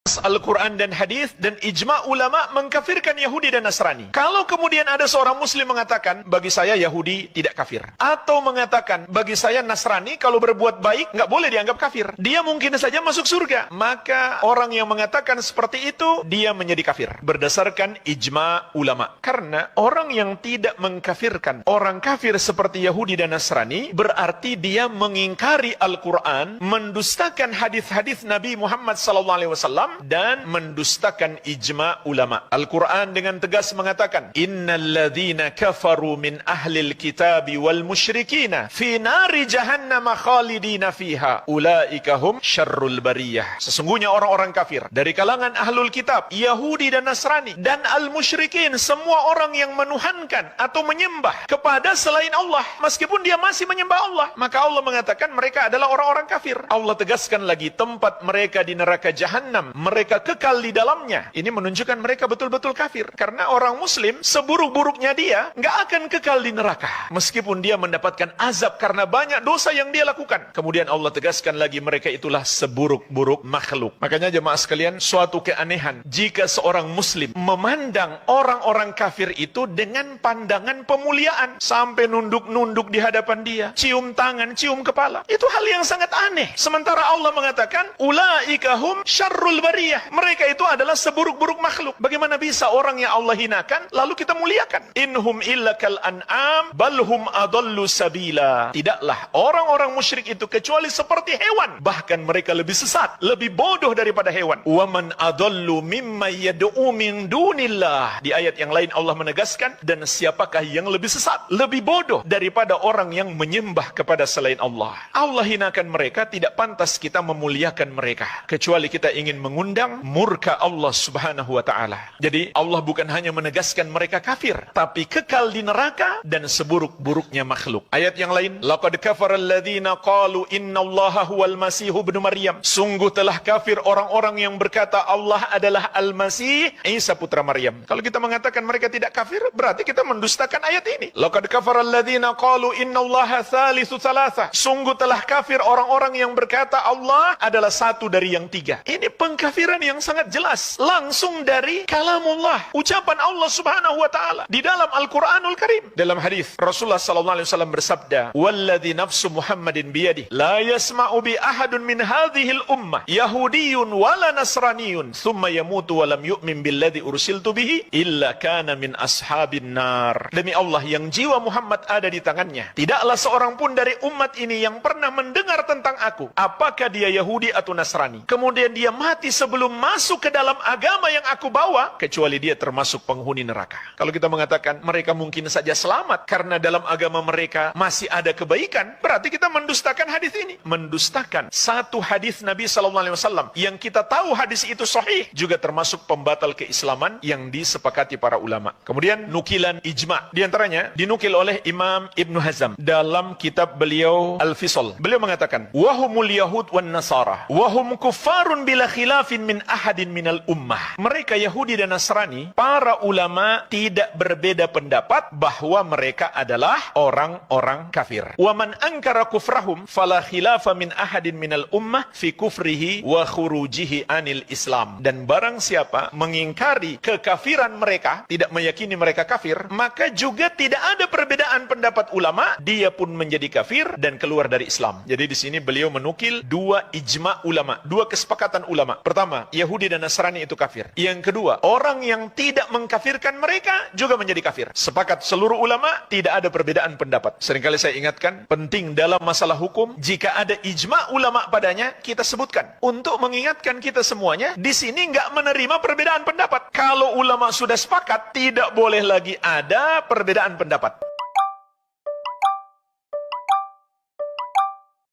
Al-Quran dan hadis dan ijma' ulama mengkafirkan Yahudi dan Nasrani. Kalau kemudian ada seorang muslim mengatakan, bagi saya Yahudi tidak kafir, atau mengatakan, bagi saya Nasrani kalau berbuat baik nggak boleh dianggap kafir, dia mungkin saja masuk surga, maka orang yang mengatakan seperti itu, dia menjadi kafir berdasarkan ijma' ulama. Karena orang yang tidak mengkafirkan orang kafir seperti Yahudi dan Nasrani, berarti dia mengingkari Al-Quran, mendustakan hadis-hadis Nabi Muhammad SAW, dan mendustakan ijma' ulama. Al-Quran dengan tegas mengatakan, innal ladzina kafaru min ahlil kitabi wal musyrikina fi nari jahannam khalidina fiha ulaika hum syarrul bariyah. Sesungguhnya orang-orang kafir dari kalangan ahlul kitab, Yahudi dan Nasrani, dan al-musyrikin, semua orang yang menuhankan atau menyembah kepada selain Allah, meskipun dia masih menyembah Allah, maka Allah mengatakan mereka adalah orang-orang kafir. Allah tegaskan lagi, tempat mereka di neraka Jahannam, mereka kekal di dalamnya. Ini menunjukkan mereka betul-betul kafir. Karena orang muslim, seburuk-buruknya dia, nggak akan kekal di neraka, meskipun dia mendapatkan azab karena banyak dosa yang dia lakukan. Kemudian Allah tegaskan lagi, mereka itulah seburuk-buruk makhluk. Makanya jemaah sekalian, suatu keanehan jika seorang muslim memandang orang-orang kafir itu dengan pandangan pemuliaan, sampai nunduk-nunduk di hadapan dia, cium tangan, cium kepala. Itu hal yang sangat aneh. Sementara Allah mengatakan, ulaika hum syarrul bariyah, mereka itu adalah seburuk-buruk makhluk. Bagaimana bisa orang yang Allah hinakan lalu kita muliakan? Inhum illa kal an'am balhum adallu sabila. Tidaklah orang-orang musyrik itu kecuali seperti hewan, bahkan mereka lebih sesat, lebih bodoh daripada hewan. Wa man adallu mimma yad'u min dunillah. Di ayat yang lain Allah menegaskan, dan siapakah yang lebih sesat, lebih bodoh daripada orang yang menyembah kepada selain Allah. Allah hinakan mereka, tidak pantas kita memuliakan mereka, kecuali kita ingin mengundang murka Allah subhanahu wa ta'ala. Jadi Allah bukan hanya menegaskan mereka kafir, tapi kekal di neraka dan seburuk-buruknya makhluk. Ayat yang lain, laqad kafara alladhina qalu innallaha huwal masihu ibnu Maryam. Sungguh telah kafir orang-orang yang berkata Allah adalah Al-Masih, Isa putra Maryam. Kalau kita mengatakan mereka tidak kafir, berarti kita mendustakan ayat ini. Laqad kafara alladhina qalu innallaha thalithu thalatha. Sungguh telah kafir orang-orang yang berkata Allah adalah satu dari yang tiga. Ini pengkafiran yang sangat jelas, langsung dari kalamullah, ucapan Allah subhanahu wa ta'ala di dalam Al-Quranul Karim. Dalam hadis Rasulullah sallallahu alaihi wasallam bersabda, walladzi nafsu Muhammadin biyadihi la yasma'u bi ahadun min hadhil ummah yahudiyyun wala nasraniyun thumma yamutu wa lam yu'min billadzi ursiltu bihi illa kana min ashabin nar. Demi Allah yang jiwa Muhammad ada di tangannya, tidaklah seorang pun dari umat ini yang pernah mendengar tentang aku, apakah dia Yahudi atau Nasrani, kemudian dia mati sebelum masuk ke dalam agama yang aku bawa, kecuali dia termasuk penghuni neraka. Kalau kita mengatakan mereka mungkin saja selamat karena dalam agama mereka masih ada kebaikan, berarti kita mendustakan hadis ini, mendustakan satu hadis Nabi SAW yang kita tahu hadis itu sahih, juga termasuk pembatal keislaman yang disepakati para ulama. Kemudian nukilan ijma', diantaranya dinukil oleh Imam Ibnu Hazm dalam kitab beliau Al-Fisal. Beliau mengatakan, wahumul yahud wan nasara wahum kuffarun bila khilafin min ahadin minal ummah. Mereka Yahudi dan Nasrani, para ulama tidak berbeda pendapat bahwa mereka adalah orang-orang kafir. Wa man ankara kufrahum fala khilafa min ahadin minal ummah fi kufrihi wa khurujihi anil Islam. Dan barang siapa mengingkari kekafiran mereka, tidak meyakini mereka kafir, maka juga tidak ada perbedaan pendapat ulama, dia pun menjadi kafir dan keluar dari Islam. Jadi di sini beliau menukil dua ijma' ulama, dua kesepakatan ulama. Pertama, Yahudi dan Nasrani itu kafir. Yang kedua, orang yang tidak mengkafirkan mereka juga menjadi kafir. Sepakat seluruh ulama, tidak ada perbedaan pendapat. Seringkali saya ingatkan, penting dalam masalah hukum, jika ada ijma' ulama padanya, kita sebutkan. Untuk mengingatkan kita semuanya, di sini nggak menerima perbedaan pendapat. Kalau ulama sudah sepakat, tidak boleh lagi ada perbedaan pendapat.